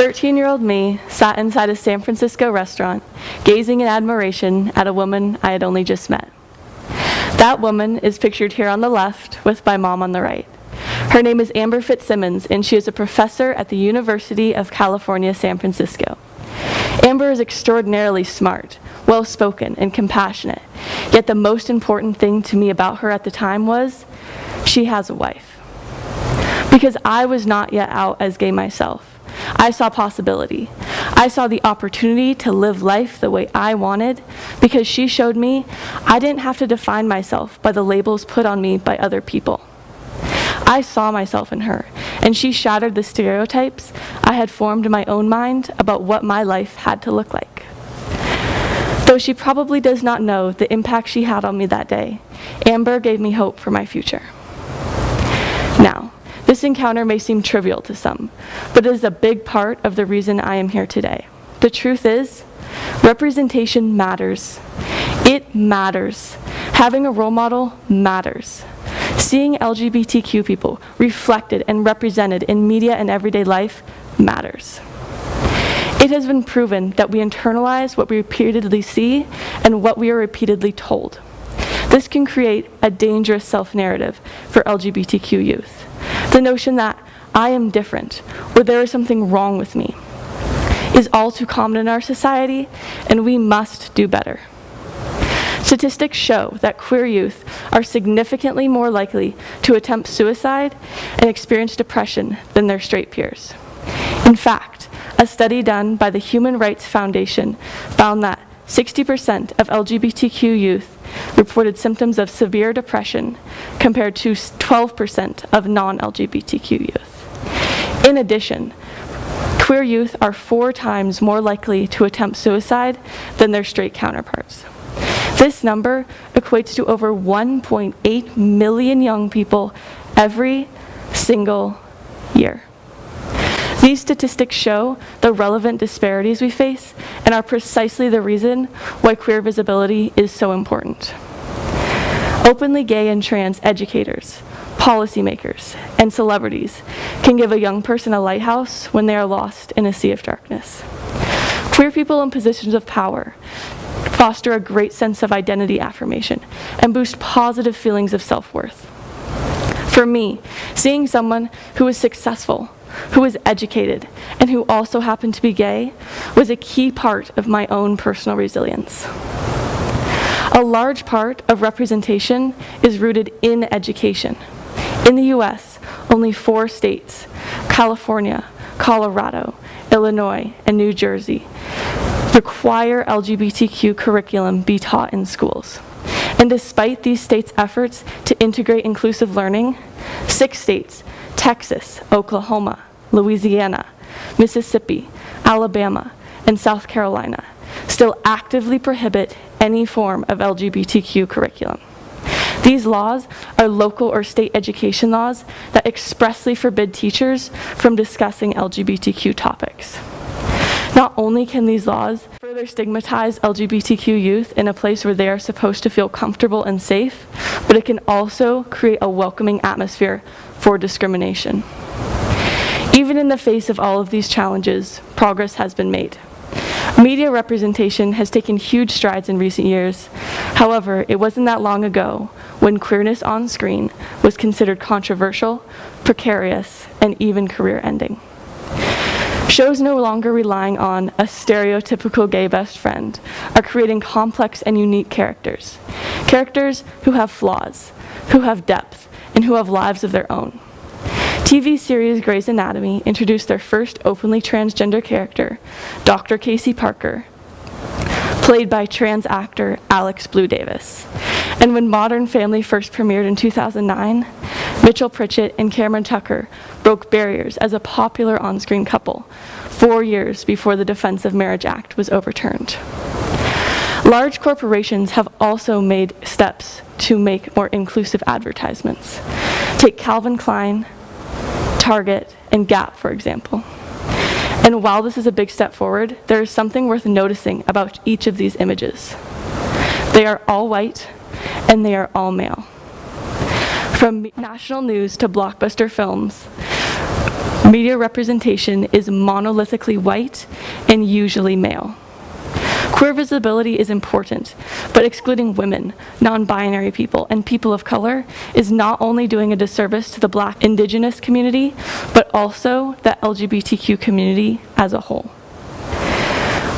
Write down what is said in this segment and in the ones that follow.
13-year-old me sat inside a San Francisco restaurant, gazing in admiration at a woman I had only just met. That woman is pictured here on the left with my mom on the right. Her name is Amber Fitzsimmons, and she is a professor at the University of California, San Francisco. Amber is extraordinarily smart, well-spoken, and compassionate, yet the most important thing to me about her at the time was she has a wife. Because I was not yet out as gay myself, I saw possibility. I saw the opportunity to live life the way I wanted because she showed me I didn't have to define myself by the labels put on me by other people. I saw myself in her, and she shattered the stereotypes I had formed in my own mind about what my life had to look like. Though she probably does not know the impact she had on me that day, Amber gave me hope for my future. Now, this encounter may seem trivial to some, but it is a big part of the reason I am here today. The truth is, representation matters. It matters. Having a role model matters. Seeing LGBTQ people reflected and represented in media and everyday life matters. It has been proven that we internalize what we repeatedly see and what we are repeatedly told. This can create a dangerous self-narrative for LGBTQ youth. The notion that I am different or there is something wrong with me is all too common in our society, and we must do better. Statistics show that queer youth are significantly more likely to attempt suicide and experience depression than their straight peers. In fact, a study done by the Human Rights Foundation found that 60% of LGBTQ youth reported symptoms of severe depression compared to 12% of non-LGBTQ youth. In addition, queer youth are 4 times more likely to attempt suicide than their straight counterparts. This number equates to over 1.8 million young people every single year. These statistics show the relevant disparities we face and are precisely the reason why queer visibility is so important. Openly gay and trans educators, policymakers, and celebrities can give a young person a lighthouse when they are lost in a sea of darkness. Queer people in positions of power foster a great sense of identity affirmation and boost positive feelings of self-worth. For me, seeing someone who is successful, who is educated, and who also happened to be gay was a key part of my own personal resilience. A large part of representation is rooted in education. In the US, only 4 states, California, Colorado, Illinois, and New Jersey, require LGBTQ curriculum be taught in schools. And despite these states' efforts to integrate inclusive learning, 6 states, Texas, Oklahoma, Louisiana, Mississippi, Alabama, and South Carolina, still actively prohibit any form of LGBTQ curriculum. These laws are local or state education laws that expressly forbid teachers from discussing LGBTQ topics. Not only can these laws further stigmatize LGBTQ youth in a place where they are supposed to feel comfortable and safe, but it can also create a welcoming atmosphere for discrimination. Even in the face of all of these challenges, progress has been made. Media representation has taken huge strides in recent years. However, it wasn't that long ago when queerness on screen was considered controversial, precarious, and even career-ending. Shows no longer relying on a stereotypical gay best friend are creating complex and unique characters. Characters who have flaws, who have depth, and who have lives of their own. TV series Grey's Anatomy introduced their first openly transgender character, Dr. Casey Parker, played by trans actor Alex Blue Davis. And when Modern Family first premiered in 2009, Mitchell Pritchett and Cameron Tucker broke barriers as a popular on-screen couple 4 years before the Defense of Marriage Act was overturned. Large corporations have also made steps to make more inclusive advertisements. Take Calvin Klein, Target, and Gap, for example. And while this is a big step forward, there is something worth noticing about each of these images. They are all white, and they are all male. From national news to blockbuster films, Media representation is monolithically white and usually male. Queer visibility is important, but excluding women, non-binary people, and people of color is not only doing a disservice to the Black Indigenous community, but also the LGBTQ community as a whole.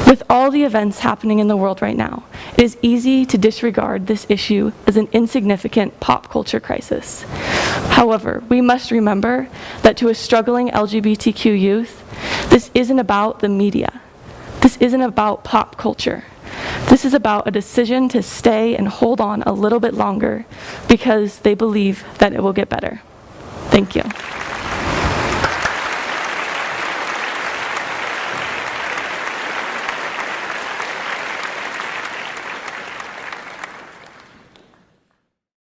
With all the events happening in the world right now, it is easy to disregard this issue as an insignificant pop culture crisis. However, we must remember that to a struggling LGBTQ youth, this isn't about the media. This isn't about pop culture. This is about a decision to stay and hold on a little bit longer because they believe that it will get better. Thank you.